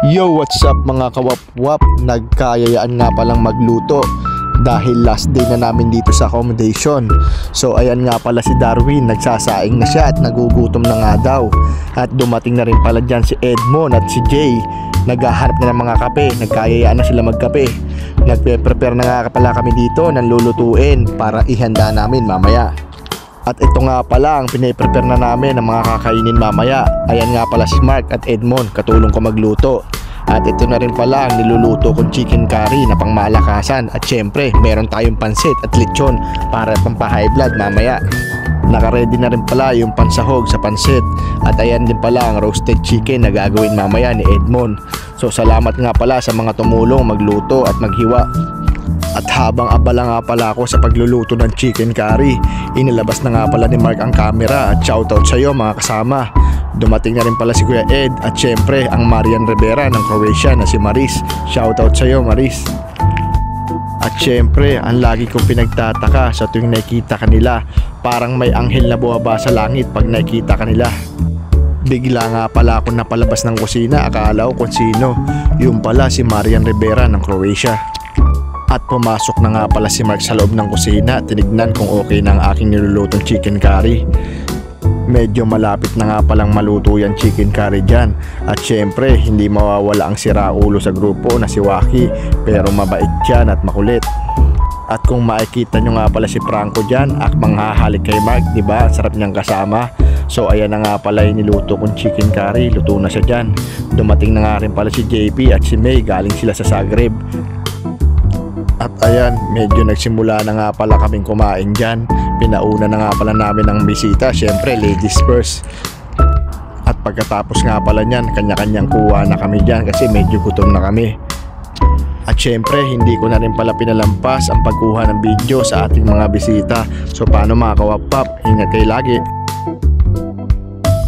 Yo, what's up mga kawapwap? Nagkayayaan nga palang magluto dahil last day na namin dito sa accommodation. So ayan nga pala si Darwin, nagsasaing na siya at nagugutom na nga daw. At dumating na rin pala dyan si Edmond at si Jay. Naghahanap na ng mga kape, nagkayayaan na sila magkape. Nagpe-prepare na nga pala kami dito ng lulutuin para ihanda namin mamaya. At ito nga pala ang pinaprepare na namin ng mga kakainin mamaya. Ayan nga pala si Mark at Edmond, katulong ko magluto. At ito na rin pala ang niluluto kong chicken curry na pangmalakasan. At syempre, meron tayong pansit at lechon para pampahigh blood mamaya. Nakaready na rin pala yung pansahog sa pansit. At ayan din pala ang roasted chicken na gagawin mamaya ni Edmond. So salamat nga pala sa mga tumulong magluto at maghiwa. At habang abala nga pala ako sa pagluluto ng chicken curry, inilabas na nga pala ni Mark ang camera. At shoutout sa iyo mga kasama. Dumating na rin pala si Kuya Ed at syempre ang Marian Rivera ng Croatia na si Maris. Shoutout sa iyo Maris. At syempre ang lagi kong pinagtataka sa tuwing nakikita kanila, parang may anghel na buwaba sa langit pag nakikita kanila. Bigla nga pala ako napalabas ng kusina, akala ko kung sino. Yung pala si Marian Rivera ng Croatia. At pumasok na nga pala si Mark sa loob ng kusina, tinignan kung okay na ang aking nilulutong chicken curry. Medyo malapit na nga palang maluto yung chicken curry dyan. At syempre hindi mawawala ang siraulo sa grupo na si Waki, pero mabait yan at makulit. At kung makikita nyo nga pala si Franco dyan, akbang hahalik kay Mark, diba? Sarap niyang kasama. So ayan na nga pala yung niluto kong chicken curry, luto na siya dyan. Dumating na nga rin pala si JP at si May, galing sila sa Zagreb. At ayan, medyo nagsimula na nga pala kaming kumain dyan. Pinauna na nga pala namin ang bisita, syempre ladies first. At pagkatapos nga pala nyan, kanya-kanyang kuha na kami dyan kasi medyo gutom na kami. At syempre hindi ko na rin pala pinalampas ang pagkuha ng video sa ating mga bisita. So paano mga kawapap, ingat kayo lagi.